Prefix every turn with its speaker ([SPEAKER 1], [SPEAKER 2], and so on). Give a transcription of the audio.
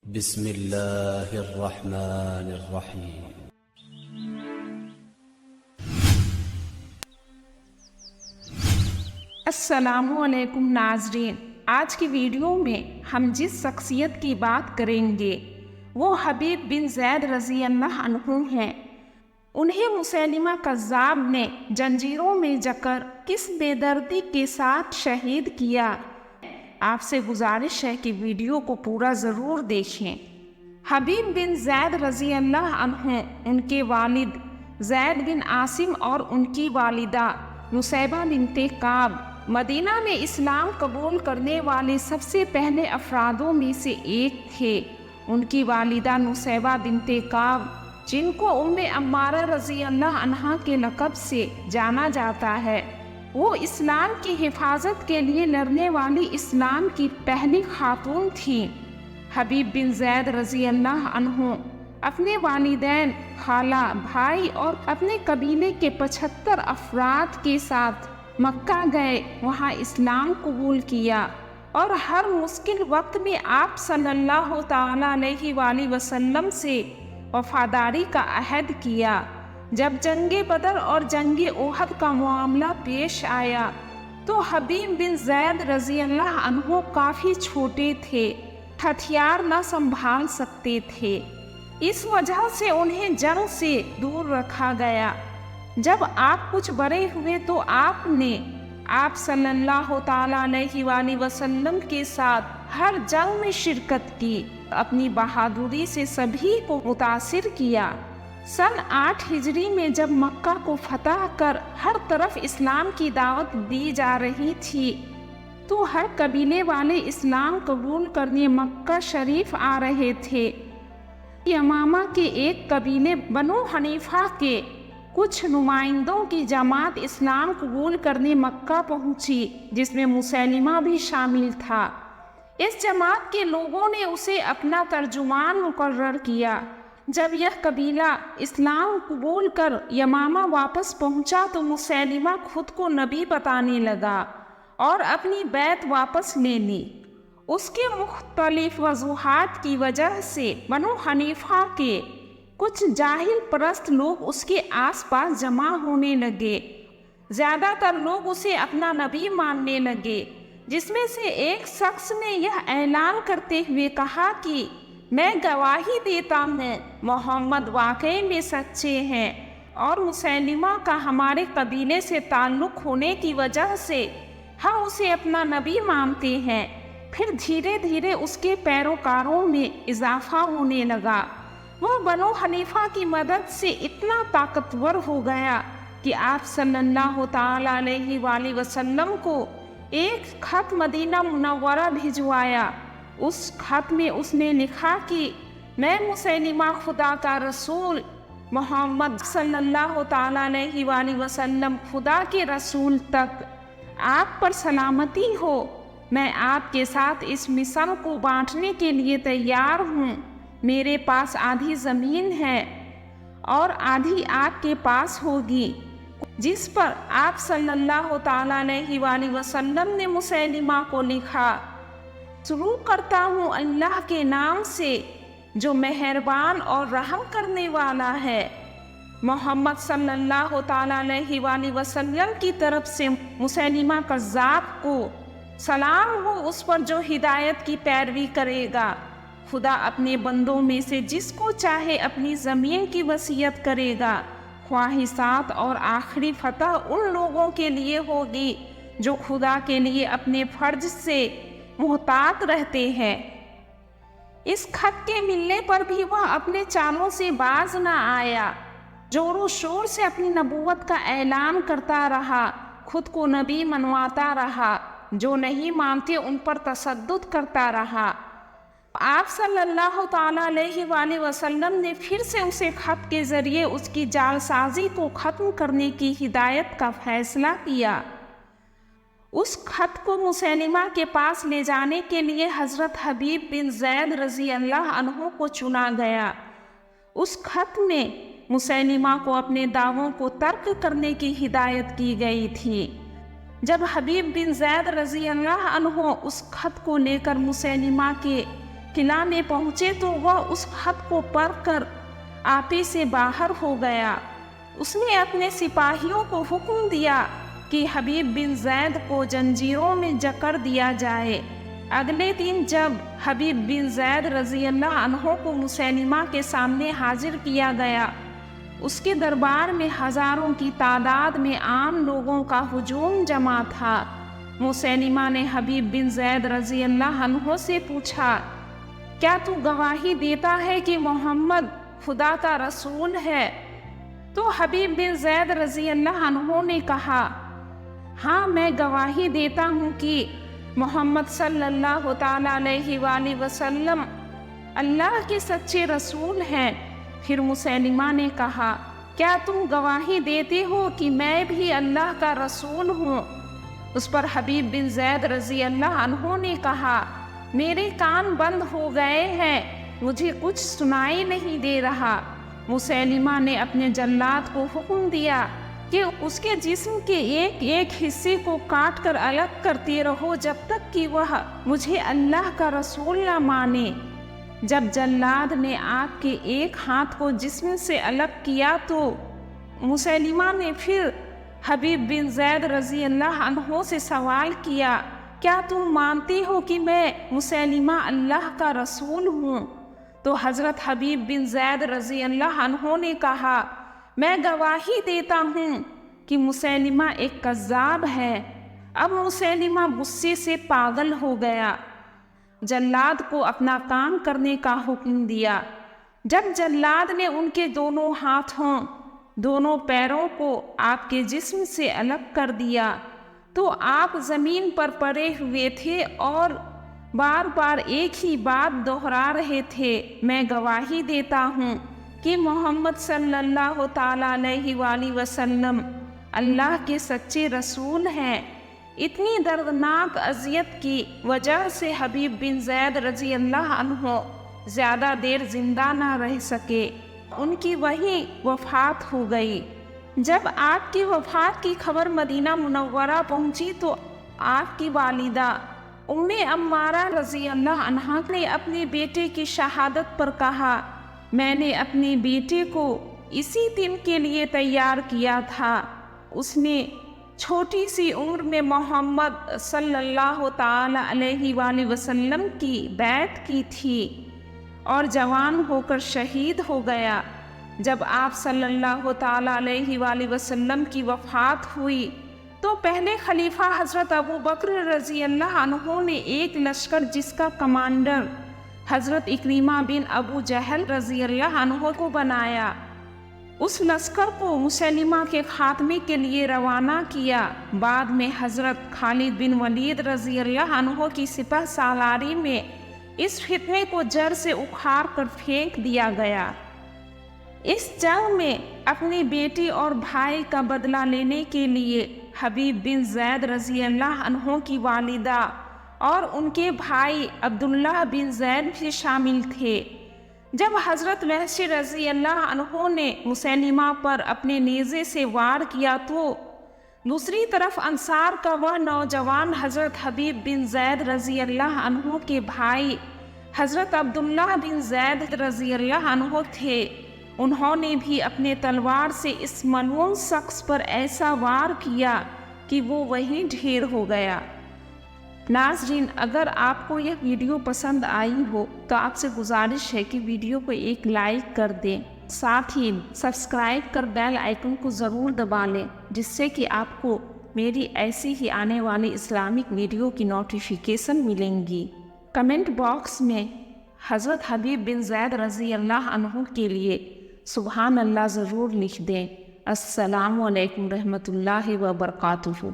[SPEAKER 1] بسم اللہ الرحمن الرحیم۔
[SPEAKER 2] السلام علیکم ناظرین، آج کی ویڈیو میں ہم جس شخصیت کی بات کریں گے وہ حبیب بن زید رضی اللہ عنہ ہیں۔ انہیں مسیلمہ کذاب نے زنجیروں میں جکر کس بے دردی کے ساتھ شہید کیا۔ آپ سے گزارش ہے کہ ویڈیو کو پورا ضرور دیکھیں۔ حبیب بن زید رضی اللہ عنہ، ان کے والد زید بن عاصم اور ان کی والدہ نصیبہ بنت کعب مدینہ میں اسلام قبول کرنے والے سب سے پہلے افرادوں میں سے ایک تھے۔ ان کی والدہ نصیبہ بنت کعب، جن کو ام عمارہ رضی اللہ عنہا کے لقب سے جانا جاتا ہے، وہ اسلام کی حفاظت کے لیے لڑنے والی اسلام کی پہلی خاتون تھیں۔ حبیب بن زید رضی اللہ عنہ اپنے والدین، خالہ، بھائی اور اپنے قبیلے کے 75 افراد کے ساتھ مکہ گئے، وہاں اسلام قبول کیا اور ہر مشکل وقت میں آپ صلی اللہ تعالی علیہ وآلہ وسلم سے وفاداری کا عہد کیا۔ جب جنگ بدر اور جنگ احد کا معاملہ پیش آیا تو حبیب بن زید رضی اللہ عنہ کافی چھوٹے تھے، ہتھیار نہ سنبھال سکتے تھے، اس وجہ سے انہیں جنگ سے دور رکھا گیا۔ جب آپ کچھ بڑے ہوئے تو آپ صلی اللہ تعالی علیہ وآلہ وسلم کے ساتھ ہر جنگ میں شرکت کی، اپنی بہادری سے سبھی کو متاثر کیا۔ سن 8 ہجری میں جب مکہ کو فتح کر ہر طرف اسلام کی دعوت دی جا رہی تھی تو ہر قبیلے والے اسلام قبول کرنے مکہ شریف آ رہے تھے۔ یمامہ کے ایک قبیلے بنو حنیفہ کے کچھ نمائندوں کی جماعت اسلام قبول کرنے مکہ پہنچی، جس میں مسیلمہ بھی شامل تھا۔ اس جماعت کے لوگوں نے اسے اپنا ترجمان مقرر کیا۔ جب یہ قبیلہ اسلام قبول کر یمامہ واپس پہنچا تو مسیلمہ خود کو نبی بتانے لگا اور اپنی بیعت واپس لے لی۔ اس کے مختلف وجوہات کی وجہ سے بنو حنیفہ کے کچھ جاہل پرست لوگ اس کے آس پاس جمع ہونے لگے۔ زیادہ تر لوگ اسے اپنا نبی ماننے لگے، جس میں سے ایک شخص نے یہ اعلان کرتے ہوئے کہا کہ میں گواہی دیتا ہوں محمد واقعی میں سچے ہیں، اور مسیلمہ کا ہمارے قبیلے سے تعلق ہونے کی وجہ سے ہم اسے اپنا نبی مانتے ہیں۔ پھر دھیرے دھیرے اس کے پیروکاروں میں اضافہ ہونے لگا۔ وہ بنو حنیفہ کی مدد سے اتنا طاقتور ہو گیا کہ آپ صلی اللہ تعالی علیہ وآلہ وسلم کو ایک خط مدینہ منورہ بھجوایا۔ اس خط میں اس نے لکھا کہ میں مسیلمہ خدا کا رسول محمد صلی اللہ تعالی علیہ وآلہ وسلم خدا کے رسول تک آپ پر سلامتی ہو، میں آپ کے ساتھ اس مشن کو بانٹنے کے لیے تیار ہوں۔ میرے پاس آدھی زمین ہے اور آدھی آپ کے پاس ہوگی، جس پر آپ صلی اللہ تعالی علیہ وآلہ وسلم نے مسیلمہ کو لکھا، شروع کرتا ہوں اللہ کے نام سے جو مہربان اور رحم کرنے والا ہے۔ محمد صلی اللہ تعالی علیہ وآلہ وسلم کی طرف سے مسیلمہ کذاب کو سلام ہو، اس پر جو ہدایت کی پیروی کرے گا۔ خدا اپنے بندوں میں سے جس کو چاہے اپنی زمین کی وصیت کرے گا۔ خواہشات اور آخری فتح ان لوگوں کے لیے ہوگی جو خدا کے لیے اپنے فرض سے محتاط رہتے ہیں۔ اس خط کے ملنے پر بھی وہ اپنے چالوں سے باز نہ آیا، زور و شور سے اپنی نبوت کا اعلان کرتا رہا، خود کو نبی منواتا رہا، جو نہیں مانتے ان پر تشدد کرتا رہا۔ آپ صلی اللہ تعالی علیہ وآلہ وسلم نے پھر سے اسے خط کے ذریعے اس کی جال سازی کو ختم کرنے کی ہدایت کا فیصلہ کیا۔ اس خط کو مسیلمہ کے پاس لے جانے کے لیے حضرت حبیب بن زید رضی اللہ عنہ کو چنا گیا۔ اس خط میں مسیلمہ کو اپنے دعووں کو ترک کرنے کی ہدایت کی گئی تھی۔ جب حبیب بن زید رضی اللہ عنہ اس خط کو لے کر مسیلمہ کے किला में पहुँचे तो वह उस खत को पढ़कर आपे से बाहर हो गया। उसने अपने सिपाहियों को हुक्म दिया कि हबीब बिन जैद को जंजीरों में जकड़ दिया जाए। अगले दिन जब हबीब बिन जैद रज़ी अल्लाह अन्हो को मुसैलिमा के सामने हाजिर किया गया, उसके दरबार में हजारों की तादाद में आम लोगों का हुजूम जमा था। मुसैलिमा ने हबीब बिन जैद रज़ी अल्लाह अन्हो से पूछा, क्या तू गवाही देता है कि मोहम्मद खुदा का रसूल है? तो हबीब बिन जैद रज़ी अल्लाह अन्हो ने कहा, हाँ, मैं गवाही देता हूँ कि मोहम्मद सल्लल्लाहु ताला अलैहि वसल्लम अल्लाह के सच्चे रसूल हैं। फिर मुसैलिमा ने कहा, क्या तुम गवाही देते हो कि मैं भी अल्लाह का रसूल हूँ? उस पर हबीब बिन जैद रज़ी अल्लाह अन्हो ने कहा, मेरे कान बंद हो गए हैं, मुझे कुछ सुनाई नहीं दे रहा। मुसैलिमा ने अपने जल्लाद को हुक्म दिया कि उसके जिस्म के एक एक हिस्से को काट कर अलग करते रहो जब तक कि वह मुझे अल्लाह का रसूल न माने। जब जल्लाद ने आग के एक हाथ को जिस्म से अलग किया तो मुसैलिमा ने फिर हबीब बिन जैद रज़ी अल्लाह अन्हो से सवाल किया, क्या तुम मानते हो कि मैं मुसैलिमा अल्लाह का रसूल हूँ? तो हज़रत हबीब बिन जैद रज़ी अल्लाह अन्हो ने कहा, मैं गवाही देता हूँ कि मुसैलिमा एक कज़्ज़ाब है। अब मुसैलिमा गुस्से से पागल हो गया। जल्लाद को अपना काम करने का हुक्म दिया। जब जल्लाद ने उनके दोनों हाथों दोनों पैरों को आपके जिस्म से अलग कर दिया तो आप ज़मीन पर पड़े हुए थे और बार बार एक ही बात दोहरा रहे थे, मैं गवाही देता हूँ कि मोहम्मद सल्लल्लाहु ताला अलैहि वसल्लम अल्लाह के सच्चे रसूल हैं। इतनी दर्दनाक अज़ियत की वजह से हबीब बिन जैद रज़ी अल्लाह अन्हो ज़्यादा देर जिंदा ना रह सके, उनकी वहीं वफ़ात हो गई। जब आपकी वफ़ात की खबर मदीना मुनव्वरा पहुंची तो आपकी वालिदा उम्मे अम्मारा रज़ी अल्लाह अन्हा ने अपने बेटे की शहादत पर कहा, मैंने अपने बेटे को इसी दिन के लिए तैयार किया था। उसने छोटी सी उम्र में मोहम्मद सल्लल्लाहु ताला अलैहि वसल्लम की बैत की थी और जवान होकर शहीद हो गया। जब आप सल्लल्लाहु ताला अलैहि वसल्लम की वफ़ात हुई तो पहले खलीफा हज़रत अबू बकर रज़ी अल्लाह अन्हु ने एक लश्कर जिसका कमांडर हज़रत इक्रीमा बिन अबू जहल रज़ी अल्लाह अन्हु को बनाया, उस लश्कर को मुसैलिमा के खात्मे के लिए रवाना किया। बाद में हज़रत खालिद बिन वलीद रज़ी अल्लाह अन्हु की सिपह सालारी में इस फितने को जड़ से उखाड़ कर फेंक दिया गया। इस जंग में अपनी बेटी और भाई का बदला लेने के लिए हबीब बिन जैद रज़ी अल्लाह अन्हु की वालिदा और उनके भाई अब्दुल्लाह बिन जैद भी शामिल थे। जब हज़रत वहशी रज़ी अल्लाह अन्हु ने मुसैलिमा पर अपने नेज़े से वार किया तो दूसरी तरफ अंसार का वह नौजवान हज़रत हबीब बिन जैद रज़ी अल्लाह अन्हु के भाई हज़रत अब्दुल्लाह बिन जैद रज़ी अल्लाह अन्हु थे। उन्होंने भी अपने तलवार से इस मलऊन शख्स पर ऐसा वार किया कि वो वहीं ढेर हो गया। नाज़रीन, अगर आपको यह वीडियो पसंद आई हो तो आपसे गुजारिश है कि वीडियो को एक लाइक कर दें, साथ ही सब्सक्राइब कर बेल आइकन को ज़रूर दबा लें, जिससे कि आपको मेरी ऐसी ही आने वाली इस्लामिक वीडियो की नोटिफिकेशन मिलेंगी। कमेंट बॉक्स में हज़रत हबीब बिन जैद रज़ी अल्लाह अन्हु के लिए सुबहान अल्लाह ज़रूर लिख दें। अस्सलामु अलैकुम रहमतुल्लाहि व बरकातुहू।